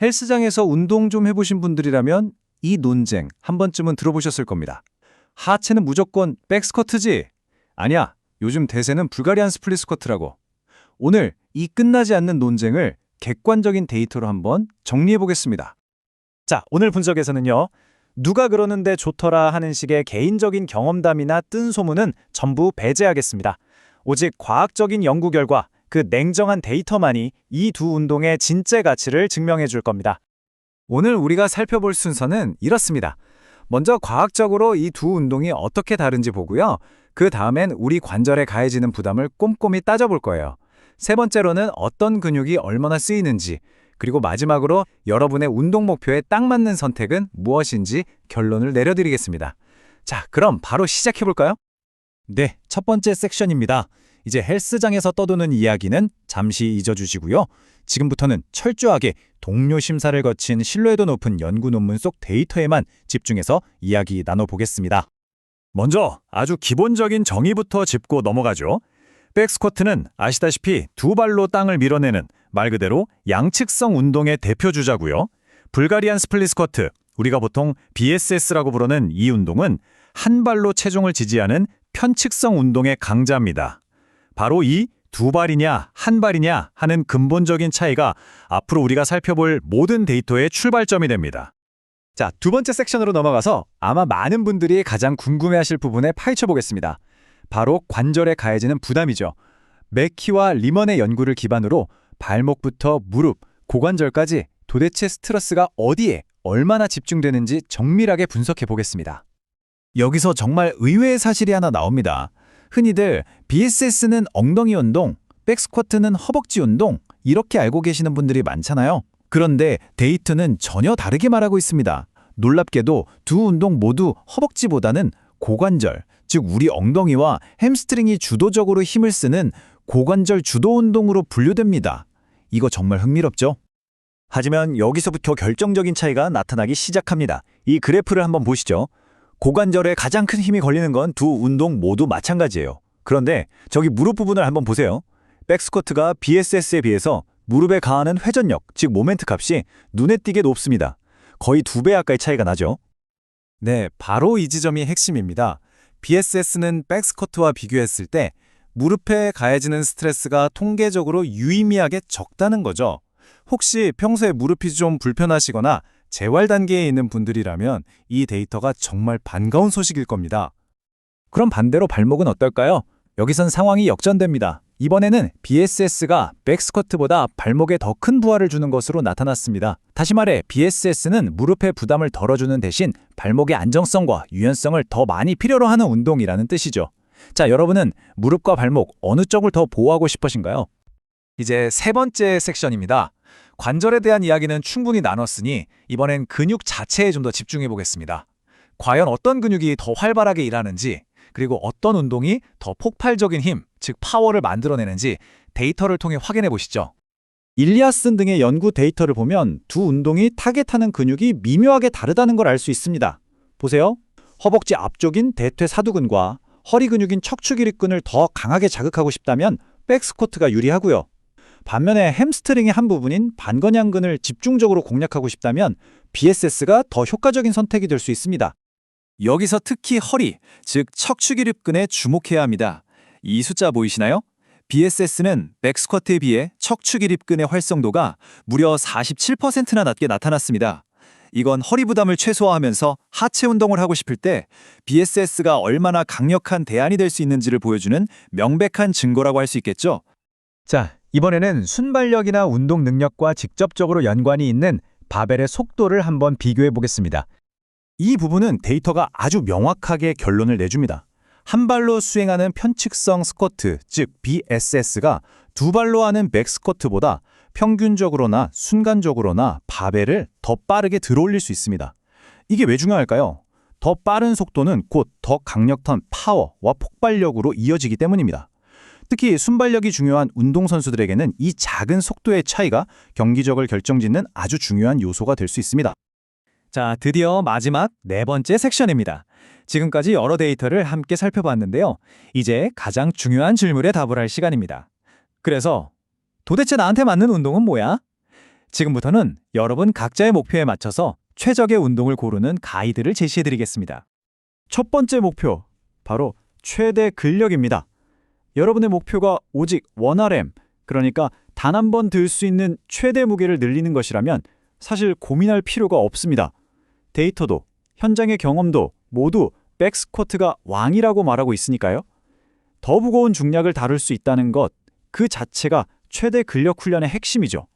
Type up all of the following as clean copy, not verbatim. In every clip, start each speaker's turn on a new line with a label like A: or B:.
A: 헬스장에서 운동 좀 해보신 분들이라면 이 논쟁 한 번쯤은 들어보셨을 겁니다. 하체는 무조건 백스쿼트지? 아니야, 요즘 대세는 불가리안 스플릿 스쿼트라고. 오늘 이 끝나지 않는 논쟁을 객관적인 데이터로 한번 정리해보겠습니다.
B: 자, 오늘 분석에서는요. 누가 그러는데 좋더라 하는 식의 개인적인 경험담이나 뜬 소문은 전부 배제하겠습니다. 오직 과학적인 연구 결과, 그 냉정한 데이터만이 이 두 운동의 진짜 가치를 증명해 줄 겁니다.
A: 오늘 우리가 살펴볼 순서는 이렇습니다. 먼저 과학적으로 이 두 운동이 어떻게 다른지 보고요. 그 다음엔 우리 관절에 가해지는 부담을 꼼꼼히 따져볼 거예요. 세 번째로는 어떤 근육이 얼마나 쓰이는지, 그리고 마지막으로 여러분의 운동 목표에 딱 맞는 선택은 무엇인지 결론을 내려드리겠습니다. 자, 그럼 바로 시작해볼까요?
B: 네, 첫 번째 섹션입니다. 이제 헬스장에서 떠도는 이야기는 잠시 잊어주시고요. 지금부터는 철저하게 동료 심사를 거친 신뢰도 높은 연구 논문 속 데이터에만 집중해서 이야기 나눠보겠습니다. 먼저 아주 기본적인 정의부터 짚고 넘어가죠. 백스쿼트는 아시다시피 두 발로 땅을 밀어내는 말 그대로 양측성 운동의 대표 주자고요. 불가리안 스플릿 스쿼트, 우리가 보통 BSS라고 부르는 이 운동은 한 발로 체중을 지지하는 편측성 운동의 강자입니다. 바로 이 두 발이냐 한 발이냐 하는 근본적인 차이가 앞으로 우리가 살펴볼 모든 데이터의 출발점이 됩니다.
A: 자, 두 번째 섹션으로 넘어가서 아마 많은 분들이 가장 궁금해하실 부분에 파헤쳐 보겠습니다. 바로 관절에 가해지는 부담이죠. 맥키와 리먼의 연구를 기반으로 발목부터 무릎, 고관절까지 도대체 스트레스가 어디에 얼마나 집중되는지 정밀하게 분석해 보겠습니다. 여기서 정말 의외의 사실이 하나 나옵니다. 흔히들 BSS는 엉덩이 운동, 백스쿼트는 허벅지 운동 이렇게 알고 계시는 분들이 많잖아요. 그런데 데이터는 전혀 다르게 말하고 있습니다. 놀랍게도 두 운동 모두 허벅지보다는 고관절, 즉 우리 엉덩이와 햄스트링이 주도적으로 힘을 쓰는 고관절 주도 운동으로 분류됩니다. 이거 정말 흥미롭죠? 하지만 여기서부터 결정적인 차이가 나타나기 시작합니다. 이 그래프를 한번 보시죠. 고관절에 가장 큰 힘이 걸리는 건 두 운동 모두 마찬가지예요. 그런데 저기 무릎 부분을 한번 보세요. 백스쿼트가 BSS에 비해서 무릎에 가하는 회전력, 즉 모멘트 값이 눈에 띄게 높습니다. 거의 2배 가까이 차이가 나죠. 네, 바로 이 지점이 핵심입니다. BSS는 백스쿼트와 비교했을 때 무릎에 가해지는 스트레스가 통계적으로 유의미하게 적다는 거죠. 혹시 평소에 무릎이 좀 불편하시거나 재활 단계에 있는 분들이라면 이 데이터가 정말 반가운 소식일 겁니다. 그럼 반대로 발목은 어떨까요? 여기선 상황이 역전됩니다. 이번에는 BSS가 백스쿼트보다 발목에 더 큰 부하를 주는 것으로 나타났습니다. 다시 말해 BSS는 무릎의 부담을 덜어주는 대신 발목의 안정성과 유연성을 더 많이 필요로 하는 운동이라는 뜻이죠. 자, 여러분은 무릎과 발목 어느 쪽을 더 보호하고 싶으신가요? 이제 세 번째 섹션입니다. 관절에 대한 이야기는 충분히 나눴으니 이번엔 근육 자체에 좀 더 집중해 보겠습니다. 과연 어떤 근육이 더 활발하게 일하는지, 그리고 어떤 운동이 더 폭발적인 힘, 즉 파워를 만들어내는지 데이터를 통해 확인해 보시죠. 일리아슨 등의 연구 데이터를 보면 두 운동이 타겟하는 근육이 미묘하게 다르다는 걸 알 수 있습니다. 보세요. 허벅지 앞쪽인 대퇴사두근과 허리 근육인 척추기립근을 더 강하게 자극하고 싶다면 백스쿼트가 유리하고요. 반면에 햄스트링의 한 부분인 반건양근을 집중적으로 공략하고 싶다면 BSS가 더 효과적인 선택이 될 수 있습니다. 여기서 특히 허리, 즉 척추기립근에 주목해야 합니다. 이 숫자 보이시나요? BSS는 백스쿼트에 비해 척추기립근의 활성도가 무려 47%나 낮게 나타났습니다. 이건 허리 부담을 최소화하면서 하체 운동을 하고 싶을 때 BSS가 얼마나 강력한 대안이 될 수 있는지를 보여주는 명백한 증거라고 할 수 있겠죠. 자, 이번에는 순발력이나 운동 능력과 직접적으로 연관이 있는 바벨의 속도를 한번 비교해 보겠습니다. 이 부분은 데이터가 아주 명확하게 결론을 내줍니다. 한 발로 수행하는 편측성 스쿼트, 즉 BSS가 두 발로 하는 백스쿼트보다 평균적으로나 순간적으로나 바벨을 더 빠르게 들어올릴 수 있습니다. 이게 왜 중요할까요? 더 빠른 속도는 곧 더 강력한 파워와 폭발력으로 이어지기 때문입니다. 특히 순발력이 중요한 운동선수들에게는 이 작은 속도의 차이가 경기력을 결정짓는 아주 중요한 요소가 될 수 있습니다. 자, 드디어 마지막 네 번째 섹션입니다. 지금까지 여러 데이터를 함께 살펴봤는데요. 이제 가장 중요한 질문에 답을 할 시간입니다. 그래서 도대체 나한테 맞는 운동은 뭐야?
B: 지금부터는 여러분 각자의 목표에 맞춰서 최적의 운동을 고르는 가이드를 제시해드리겠습니다. 첫 번째 목표, 바로 최대 근력입니다. 여러분의 목표가 오직 1RM, 그러니까 단 한 번 들 수 있는 최대 무게를 늘리는 것이라면 사실 고민할 필요가 없습니다. 데이터도, 현장의 경험도 모두 백스쿼트가 왕이라고 말하고 있으니까요. 더 무거운 중량을 다룰 수 있다는 것, 그 자체가 최대 근력 훈련의 핵심이죠.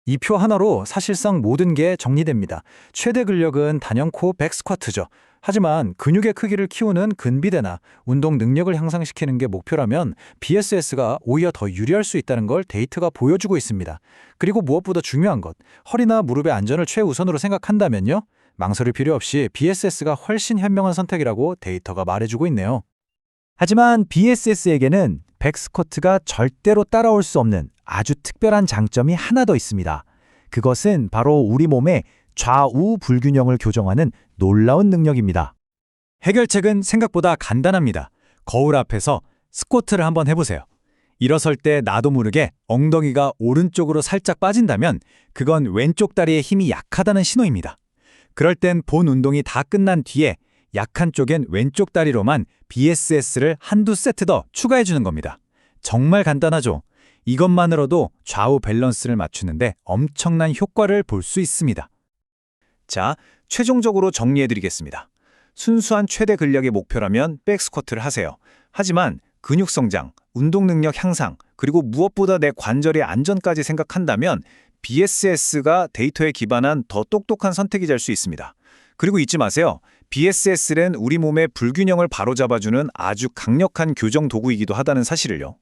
A: 이 표 하나로 사실상 모든 게 정리됩니다. 최대 근력은 단연코 백스쿼트죠. 하지만 근육의 크기를 키우는 근비대나 운동 능력을 향상시키는 게 목표라면 BSS가 오히려 더 유리할 수 있다는 걸 데이터가 보여주고 있습니다. 그리고 무엇보다 중요한 것, 허리나 무릎의 안전을 최우선으로 생각한다면요. 망설일 필요 없이 BSS가 훨씬 현명한 선택이라고 데이터가 말해주고 있네요.
B: 하지만 BSS에게는 백스쿼트가 절대로 따라올 수 없는 아주 특별한 장점이 하나 더 있습니다. 그것은 바로 우리 몸의 좌우 불균형을 교정하는 놀라운 능력입니다. 해결책은 생각보다 간단합니다. 거울 앞에서 스쿼트를 한번 해보세요. 일어설 때 나도 모르게 엉덩이가 오른쪽으로 살짝 빠진다면 그건 왼쪽 다리의 힘이 약하다는 신호입니다. 그럴 땐 본 운동이 다 끝난 뒤에 약한 쪽엔 왼쪽 다리로만 BSS를 한두 세트 더 추가해주는 겁니다. 정말 간단하죠? 이것만으로도 좌우 밸런스를 맞추는데 엄청난 효과를 볼 수 있습니다. 자, 최종적으로 정리해드리겠습니다. 순수한 최대 근력의 목표라면 백스쿼트를 하세요. 하지만 근육 성장, 운동 능력 향상, 그리고 무엇보다 내 관절의 안전까지 생각한다면 BSS가 데이터에 기반한 더 똑똑한 선택이 될 수 있습니다. 그리고 잊지 마세요. BSS는 우리 몸의 불균형을 바로잡아주는 아주 강력한 교정 도구이기도 하다는 사실을요.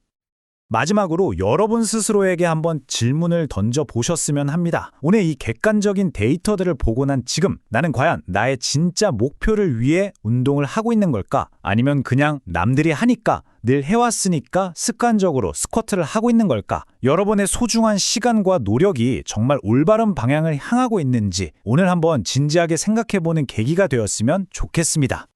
B: 마지막으로 여러분 스스로에게 한번 질문을 던져보셨으면 합니다. 오늘 이 객관적인 데이터들을 보고 난 지금 나는 과연 나의 진짜 목표를 위해 운동을 하고 있는 걸까? 아니면 그냥 남들이 하니까 늘 해왔으니까 습관적으로 스쿼트를 하고 있는 걸까? 여러분의 소중한 시간과 노력이 정말 올바른 방향을 향하고 있는지 오늘 한번 진지하게 생각해보는 계기가 되었으면 좋겠습니다.